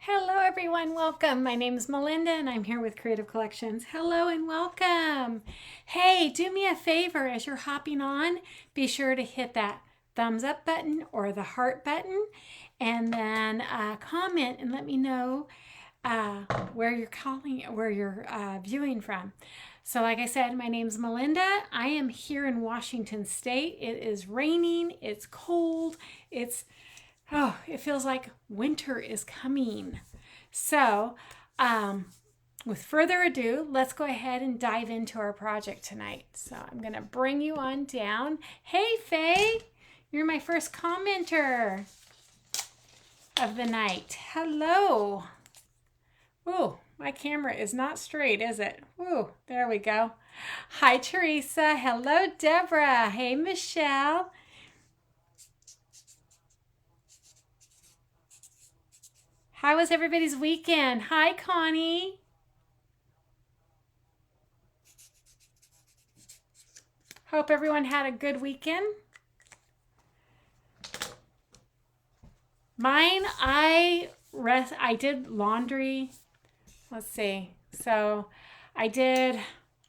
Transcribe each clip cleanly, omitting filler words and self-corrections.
Hello, everyone. Welcome. My name is Melinda, and I'm here with Creative Collections. Hello and welcome. Hey, do me a favor as you're hopping on, be sure to hit that thumbs up button or the heart button, and then comment and let me know where you're viewing from. So, like I said, my name's Melinda. I am here in Washington State. It is raining. It's cold. It feels like winter is coming. So, with further ado, let's go ahead and dive into our project tonight. So, I'm going to bring you on down. Hey, Faye, you're my first commenter of the night. Hello. Ooh, my camera is not straight, is it? Ooh, there we go. Hi, Teresa. Hello, Deborah. Hey, Michelle. How was everybody's weekend? Hi, Connie. Hope everyone had a good weekend. Mine, I did laundry. Let's see. So I did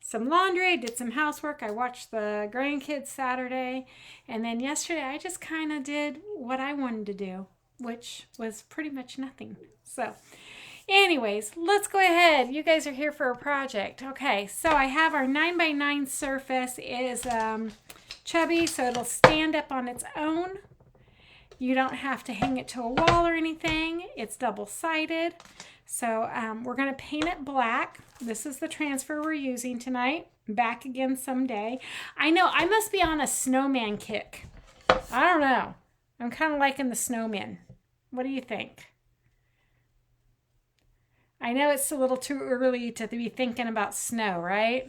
some laundry, I did some housework. I watched the grandkids Saturday. And then yesterday I just kind of did what I wanted to do, which was pretty much nothing. So anyways, let's go ahead. You guys are here for a project. Okay, so I have our 9x9 surface. It is chubby, so it'll stand up on its own. You don't have to hang it to a wall or anything. It's double-sided. So we're going to paint it black. This is the transfer we're using tonight. Back again someday. I know, I must be on a snowman kick. I don't know. I'm kind of liking the snowman. What do you think? I know it's a little too early to be thinking about snow, right?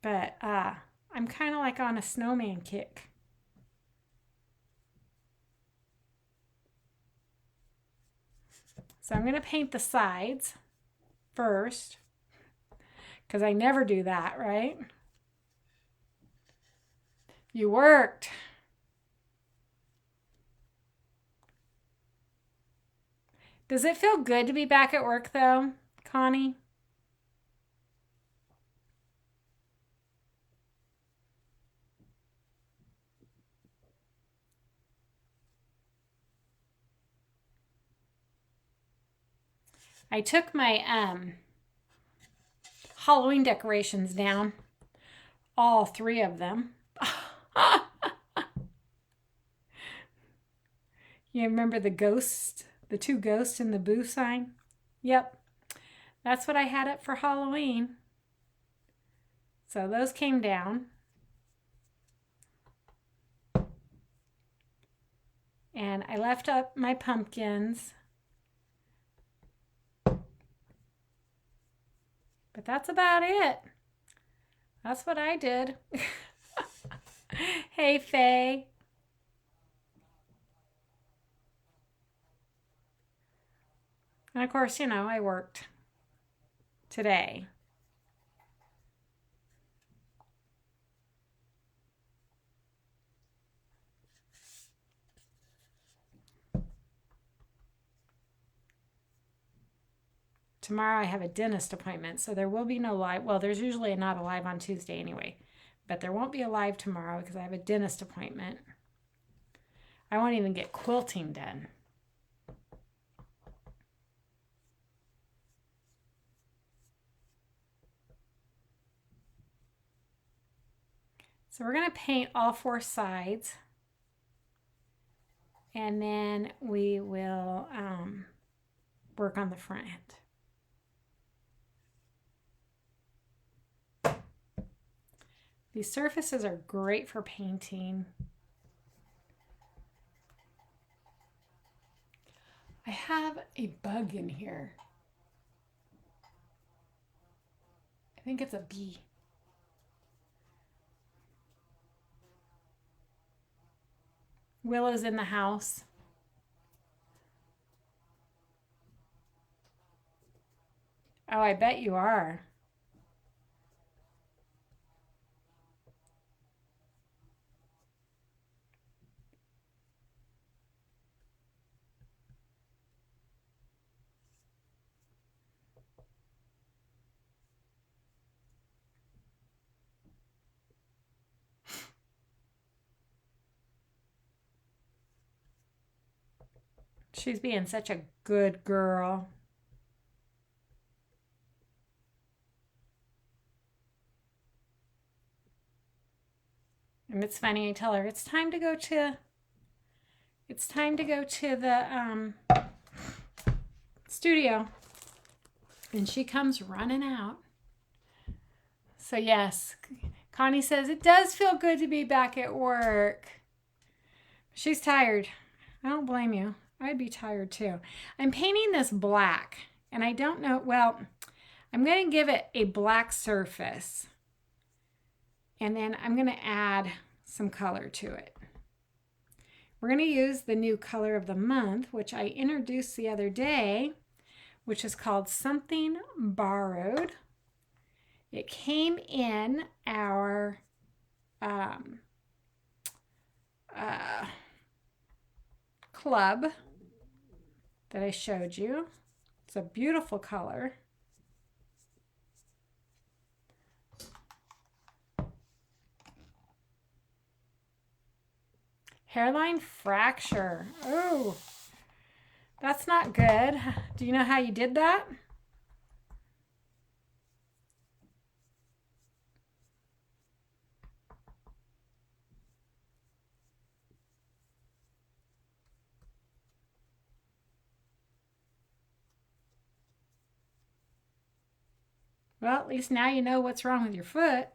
But I'm kind of like on a snowman kick. So I'm going to paint the sides first, because I never do that, right? You worked. Does it feel good to be back at work, though, Connie? I took my Halloween decorations down, all three of them. You remember the ghost, the two ghosts in the boo sign? Yep, that's what I had up for Halloween. So those came down. And I left up my pumpkins. But that's about it. That's what I did. Hey, Faye. And of course, you know, I worked today. Tomorrow I have a dentist appointment, so there will be no live. Well, there's usually not a live on Tuesday anyway, but there won't be a live tomorrow because I have a dentist appointment. I won't even get quilting done. So we're going to paint all four sides, and then we will work on the front. These surfaces are great for painting. I have a bug in here. I think it's a bee. Willow's in the house. Oh, I bet you are. She's being such a good girl. And it's funny, I tell her it's time to go to the studio. And she comes running out. So yes, Connie says it does feel good to be back at work. She's tired. I don't blame you. I'd be tired too. I'm painting this black, and I don't know, well, I'm going to give it a black surface. And then I'm going to add some color to it. We're going to use the new color of the month, which I introduced the other day, which is called Something Borrowed. It came in our club that I showed you. It's a beautiful color. Hairline fracture. Oh, that's not good. Do you know how you did that? Well, at least now you know what's wrong with your foot.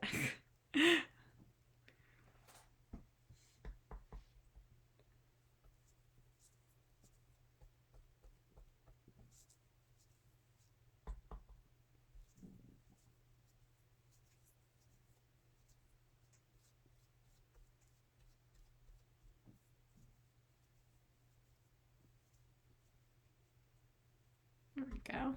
There we go.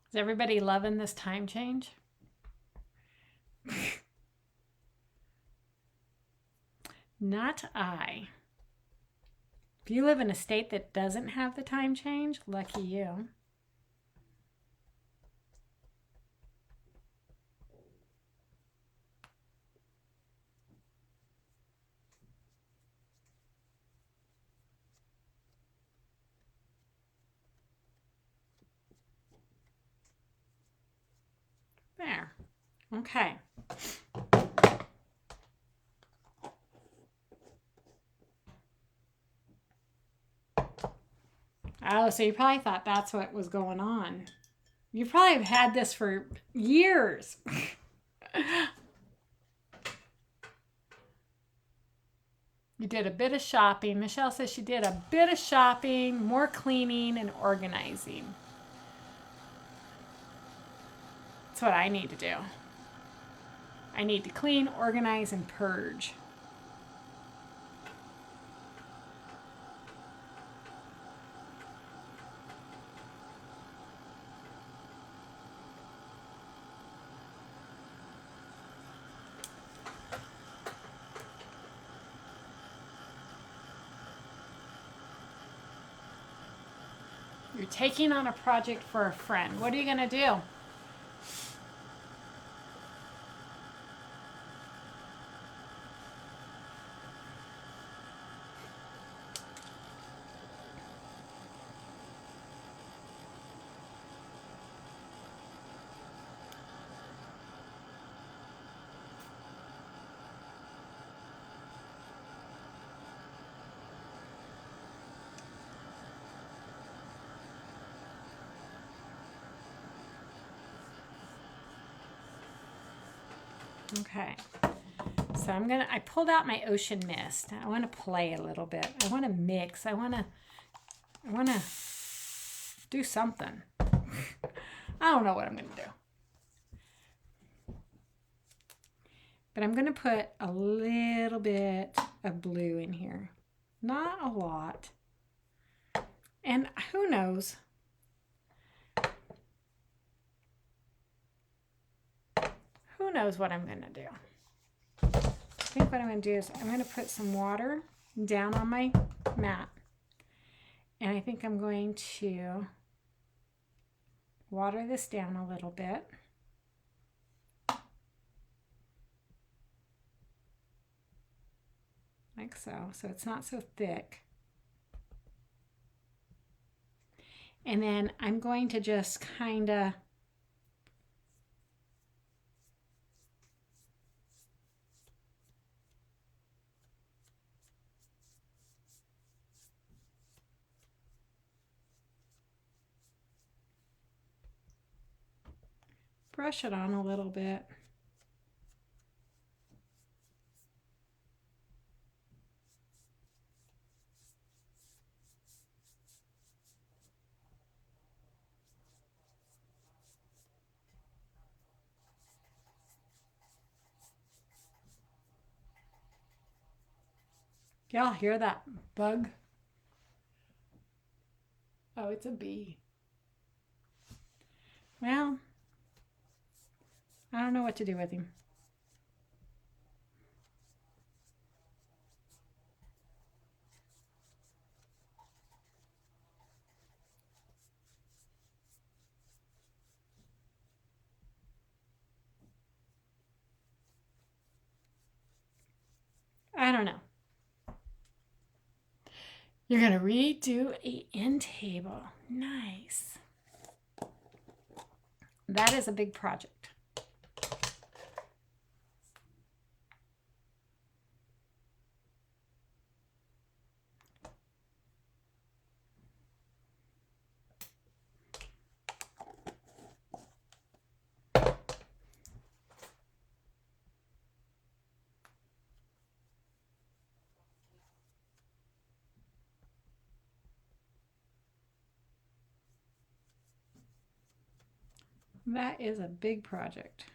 Is everybody loving this time change? Not I. If you live in a state that doesn't have the time change, lucky you. There. Okay. Oh, so you probably thought that's what was going on. You probably have had this for years. You did a bit of shopping. Michelle says she did a bit of shopping, more cleaning, and organizing. That's what I need to do. I need to clean, organize, and purge. You're taking on a project for a friend. What are you going to do? Okay, so I pulled out my ocean mist. I want to play a little bit. I want to mix. I want to do something. I don't know what I'm going to do. But I'm going to put a little bit of blue in here. Not a lot. And who knows? knows what I'm going to do. I think what I'm going to do is I'm going to put some water down on my mat. And I think I'm going to water this down a little bit. Like so. So it's not so thick. And then I'm going to just kind of brush it on a little bit. Y'all hear that bug? Oh, it's a bee. Well, I don't know what to do with him. I don't know. You're going to redo an end table. Nice. That is a big project. That is a big project.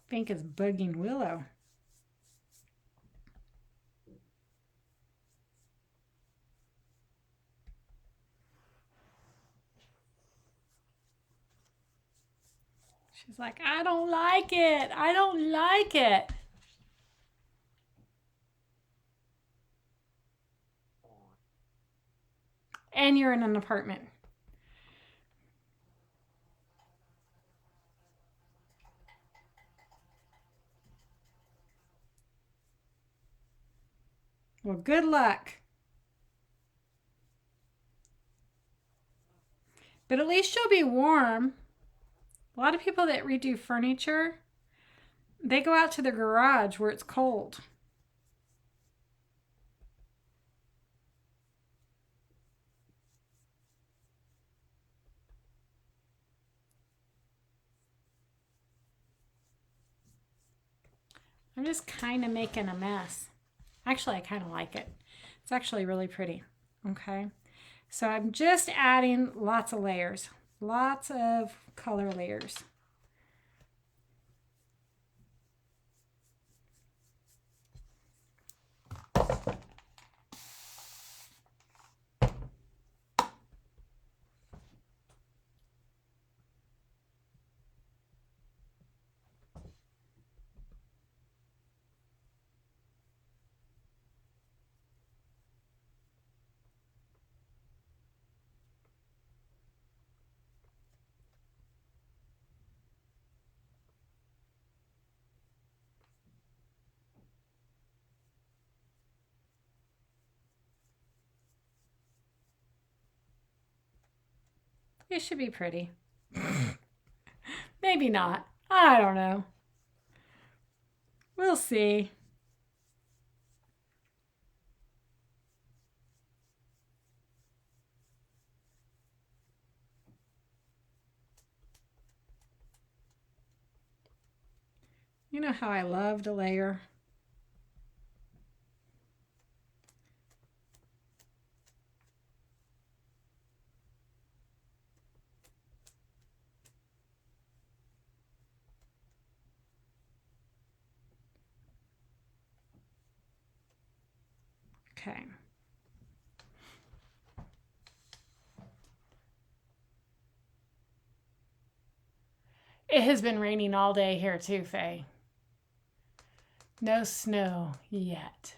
I think it's bugging Willow. She's like, I don't like it. I don't like it. And you're in an apartment. Well, good luck. But at least you'll be warm. A lot of people that redo furniture, they go out to the garage where it's cold. I'm just kind of making a mess. Actually, I kind of like it. It's actually really pretty. Okay. So I'm just adding lots of layers, lots of color layers. It should be pretty. Maybe not. I don't know. We'll see. You know how I love to layer. Okay. It has been raining all day here too, Faye. No snow yet.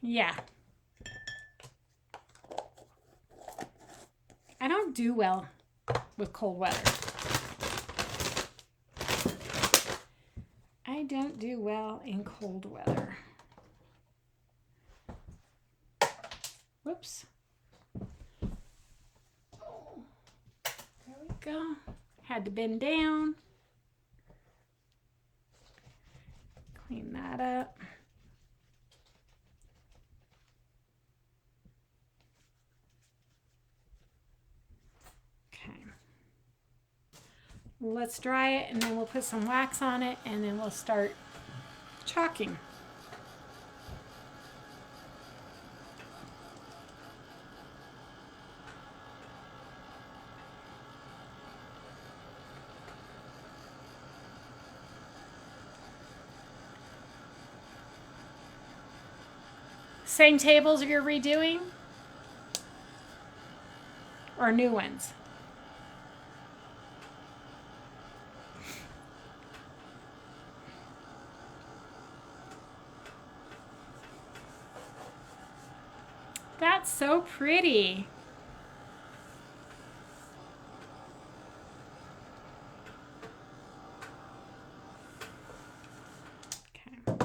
Yeah. I don't do well with cold weather. I don't do well in cold weather. Whoops. There we go. Had to bend down. Clean that up. Okay. Let's dry it and then we'll put some wax on it and then we'll start chalking. Same tables you're redoing? Or new ones? That's so pretty. Okay.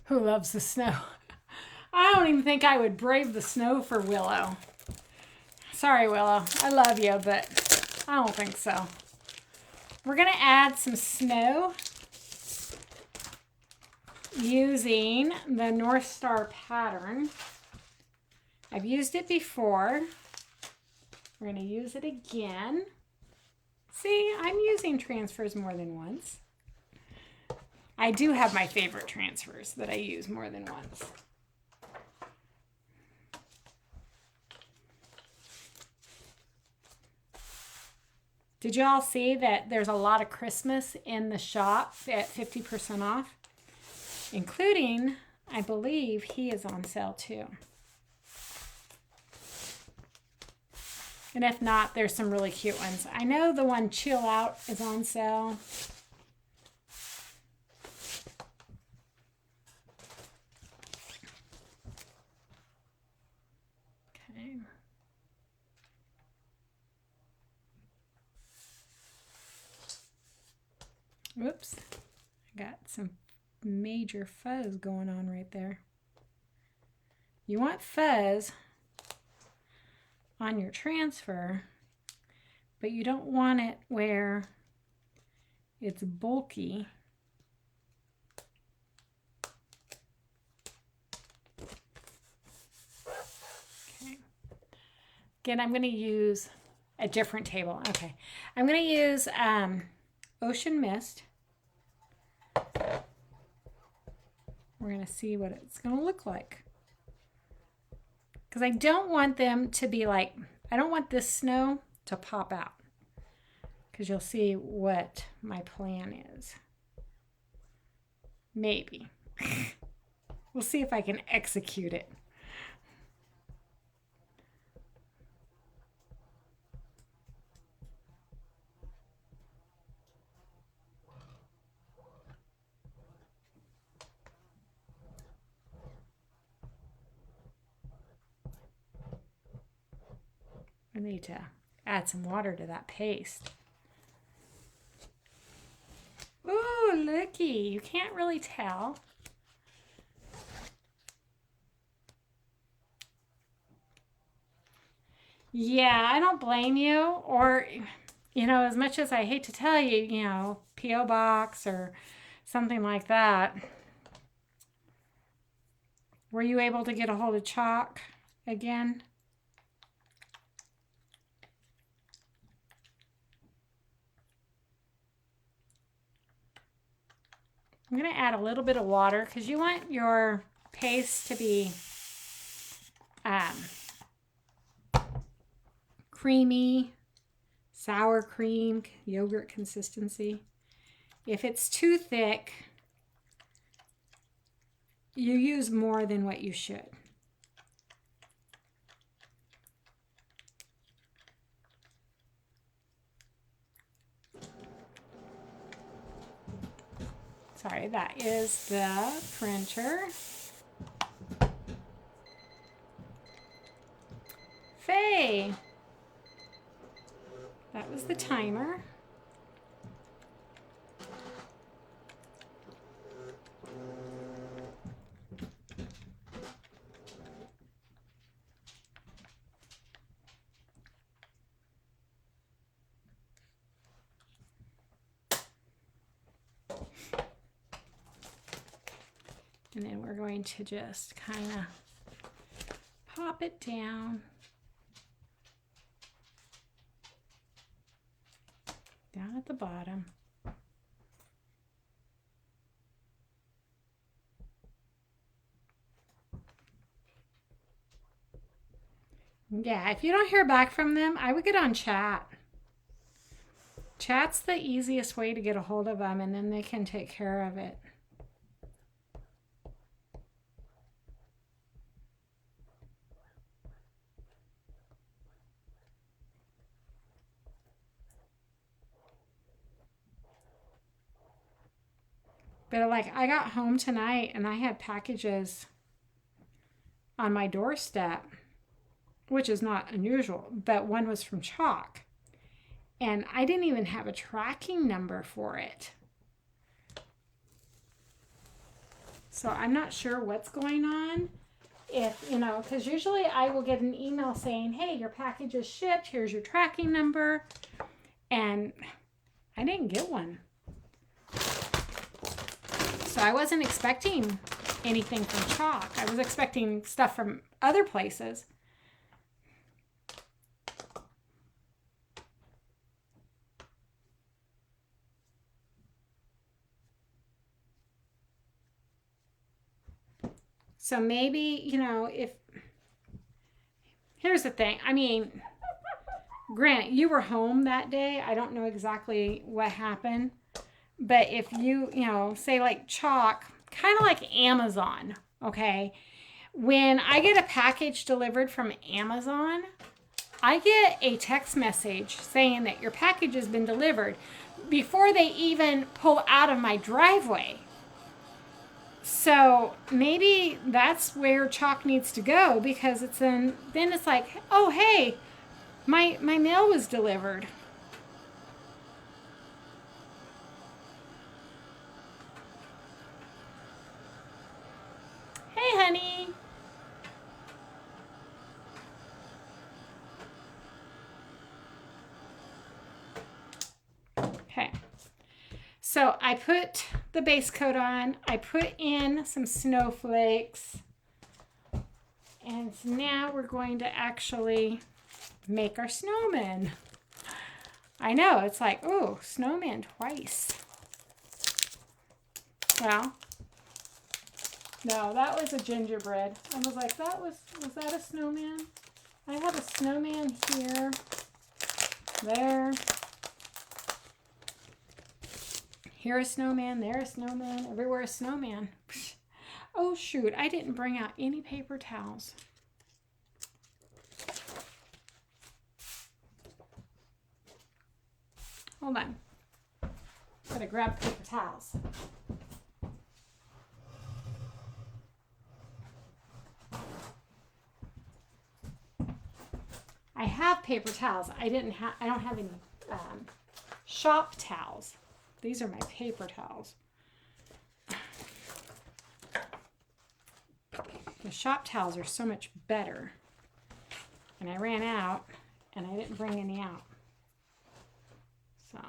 Who loves the snow? I don't even think I would brave the snow for Willow. Sorry, Willow. I love you, but I don't think so. We're going to add some snow using the North Star pattern. I've used it before. We're going to use it again. See, I'm using transfers more than once. I do have my favorite transfers that I use more than once. Did you all see that there's a lot of Christmas in the shop at 50% off? Including, I believe, he is on sale too. And if not, there's some really cute ones. I know the one Chill Out is on sale. Oops, I got some major fuzz going on right there. You want fuzz on your transfer, but you don't want it where it's bulky. Okay. Again, I'm going to use a different table. Okay. I'm going to use Ocean Mist. We're going to see what it's going to look like. Because I don't want them to be like, I don't want this snow to pop out. Because you'll see what my plan is. Maybe. We'll see if I can execute it. I need to add some water to that paste. Ooh, looky. You can't really tell. Yeah, I don't blame you. Or, you know, as much as I hate to tell you, you know, P.O. Box or something like that. Were you able to get a hold of chalk again? I'm going to add a little bit of water because you want your paste to be creamy, sour cream, yogurt consistency. If it's too thick, you use more than what you should. Sorry, that is the printer. Faye, that was the timer. And then we're going to just kind of pop it down. Down at the bottom. Yeah, if you don't hear back from them, I would get on chat. Chat's the easiest way to get a hold of them, and then they can take care of it. But like, I got home tonight and I had packages on my doorstep, which is not unusual, but one was from Chalk. And I didn't even have a tracking number for it. So I'm not sure what's going on. If, you know, because usually I will get an email saying, hey, your package is shipped, here's your tracking number. And I didn't get one. So I wasn't expecting anything from Chalk. I was expecting stuff from other places. So maybe, you know, if, here's the thing. I mean, Grant, you were home that day. I don't know exactly what happened. But if you know, say like Chalk, kind of like Amazon, okay? When I get a package delivered from Amazon, I get a text message saying that your package has been delivered before they even pull out of my driveway. So maybe that's where Chalk needs to go, because it's then it's like, oh, hey, my mail was delivered. So I put the base coat on. I put in some snowflakes. And so now we're going to actually make our snowman. I know, it's like, oh, snowman twice. Well, no, that was a gingerbread. I was like, was that a snowman? I have a snowman here, there. Here a snowman, there a snowman, everywhere a snowman. Oh shoot, I didn't bring out any paper towels. Hold on. Gotta grab paper towels. I have paper towels. I don't have any shop towels. These are my paper towels. The shop towels are so much better. And I ran out and I didn't bring any out. So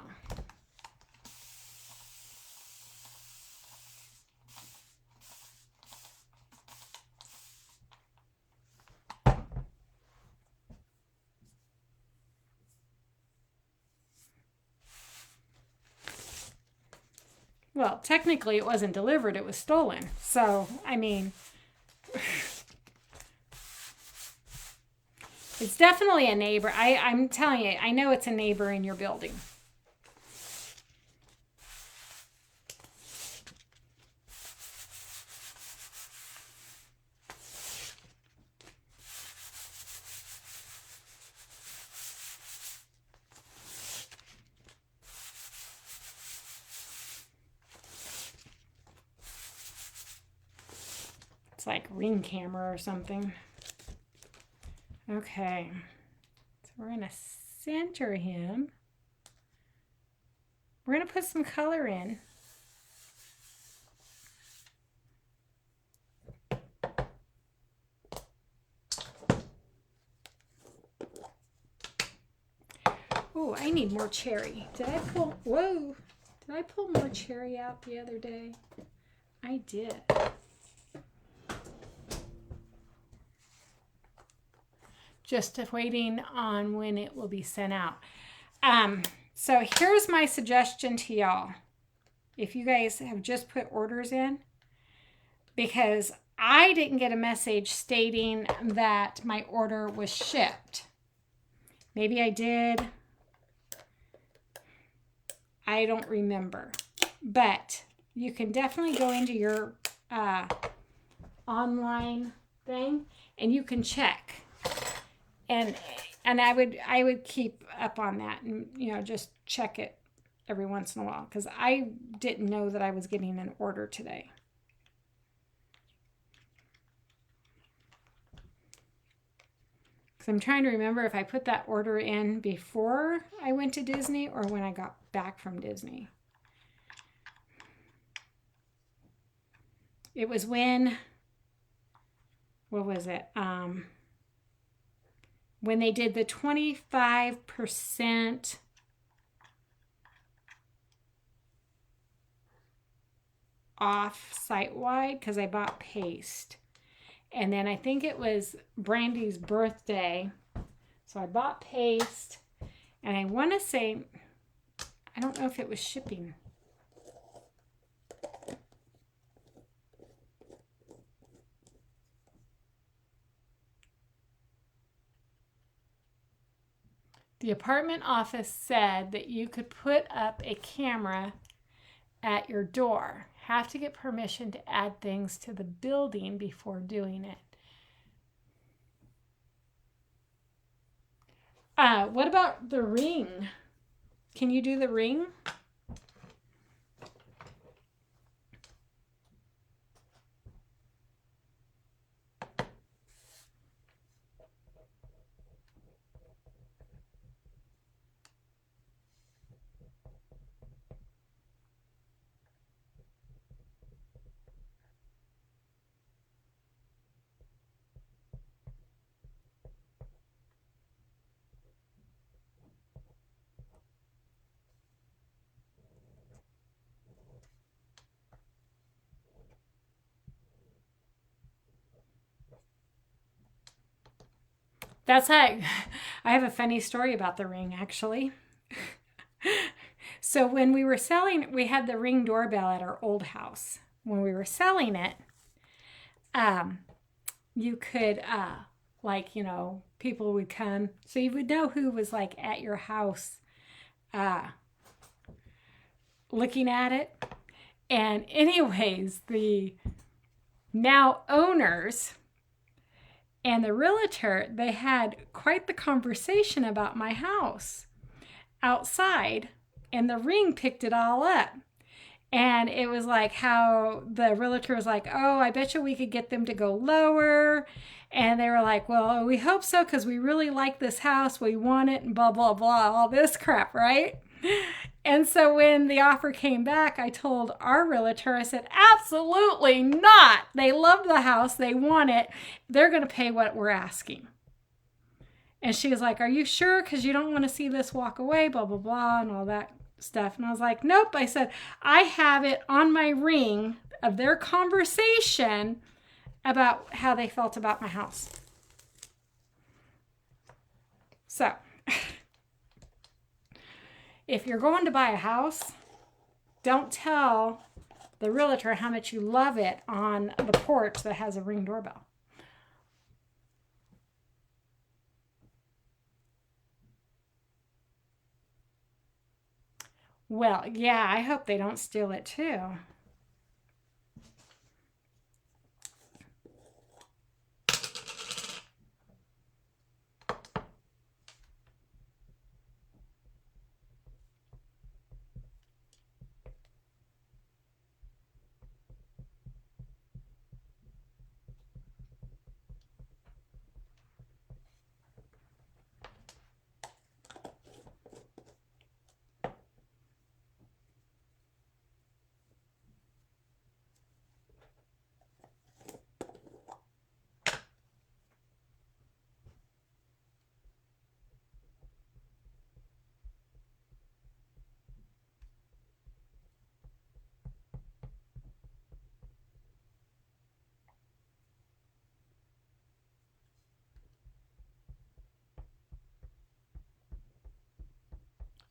well, technically it wasn't delivered, it was stolen. So, I mean, it's definitely a neighbor. I'm telling you, I know it's a neighbor in your building. It's like Ring camera or something. Okay, so we're going to center him. We're going to put some color in. Oh, I need more cherry. Did I pull more cherry out the other day? I did. Just waiting on when it will be sent out. So here's my suggestion to y'all. If you guys have just put orders in, because I didn't get a message stating that my order was shipped. Maybe I did. I don't remember. But you can definitely go into your online thing and you can check. And I would keep up on that and, you know, just check it every once in a while, because I didn't know that I was getting an order today. Because I'm trying to remember if I put that order in before I went to Disney or when I got back from Disney. It was when, what was it? When they did the 25% off site-wide, because I bought paste. And then I think it was Brandy's birthday. So I bought paste. And I want to say, I don't know if it was shipping. The apartment office said that you could put up a camera at your door. Have to get permission to add things to the building before doing it. What about the ring? Can you do the ring? That's how I have a funny story about the Ring, actually. So when we were selling, we had the Ring doorbell at our old house. When we were selling it, um, you could like, people would come, so you would know who was like at your house uh looking at it. And anyways, the now owners and the realtor, they had quite the conversation about my house outside, and the Ring picked it all up. And it was like how the realtor was like, oh, I bet you we could get them to go lower. And they were like, well, we hope so because we really like this house. We want it and blah, blah, blah, all this crap, right? And so when the offer came back, I told our realtor, I said, absolutely not. They love the house. They want it. They're going to pay what we're asking. And she was like, are you sure? Because you don't want to see this walk away, blah, blah, blah, and all that stuff. And I was like, nope. I said, I have it on my Ring of their conversation about how they felt about my house. So if you're going to buy a house, don't tell the realtor how much you love it on the porch that has a Ring doorbell. Well, yeah, I hope they don't steal it too.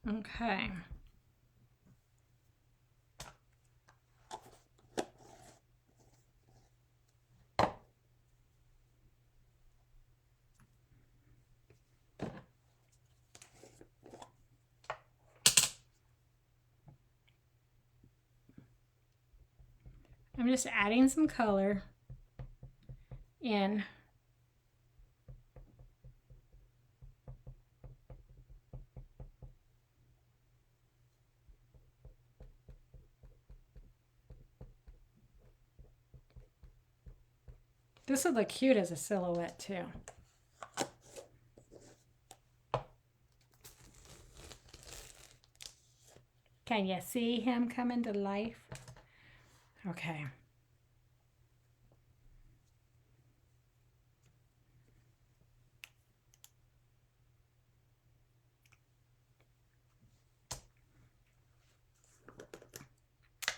Okay. I'm just adding some color in. This would look cute as a silhouette too. Can you see him coming to life? Okay.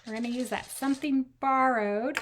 We're going to use that Something Borrowed.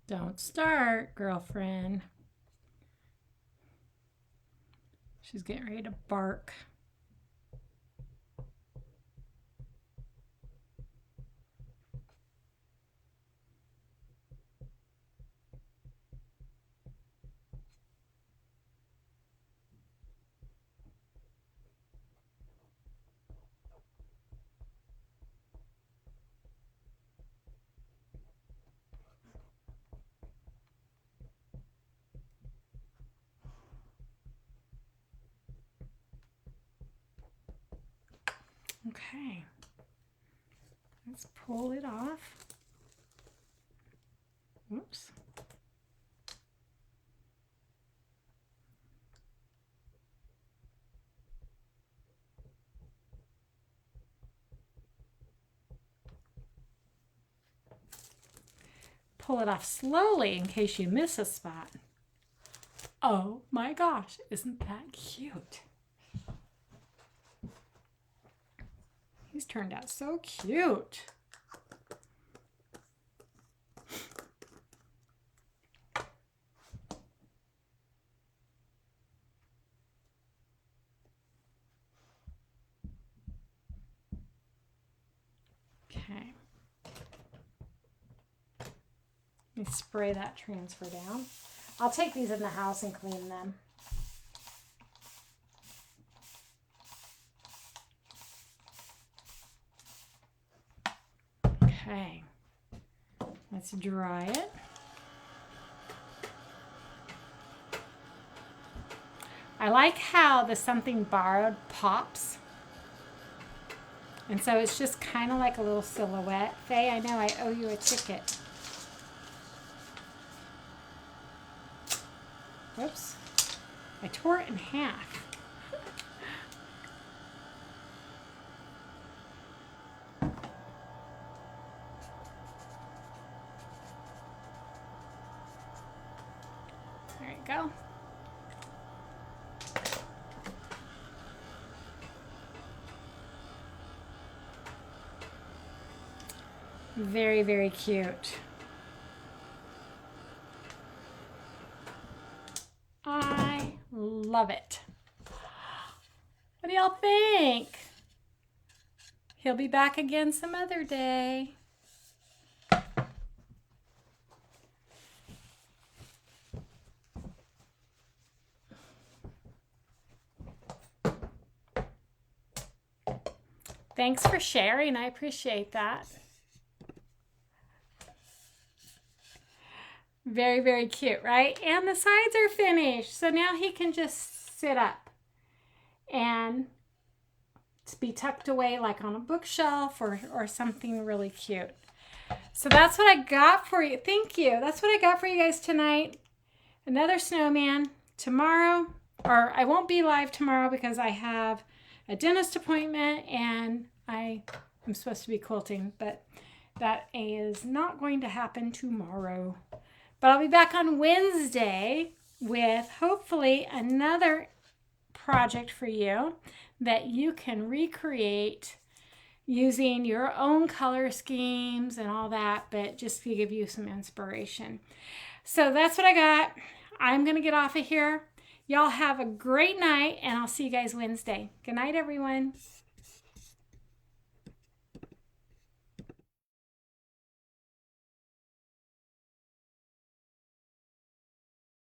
Don't start, girlfriend. She's getting ready to bark. Okay. Let's pull it off. Oops. Pull it off slowly in case you miss a spot. Oh my gosh, isn't that cute? He's turned out so cute. Okay. Let me spray that transfer down. I'll take these in the house and clean them. Okay. Let's dry it. I like how the something borrowed pops. And so it's just kind of like a little silhouette. Faye, I know I owe you a ticket. Whoops. I tore it in half. There you go. Very, very cute. I love it. What do y'all think? He'll be back again some other day. Thanks for sharing. I appreciate that. Very, very cute, right? And the sides are finished. So now he can just sit up and be tucked away like on a bookshelf or something really cute. So that's what I got for you. Thank you. That's what I got for you guys tonight. Another snowman. Tomorrow, or I won't be live tomorrow because I have a dentist appointment and I'm supposed to be quilting, but that is not going to happen tomorrow. But I'll be back on Wednesday with hopefully another project for you that you can recreate using your own color schemes and all that, but just to give you some inspiration. So that's what I got. I'm going to get off of here. Y'all have a great night, and I'll see you guys Wednesday. Good night, everyone.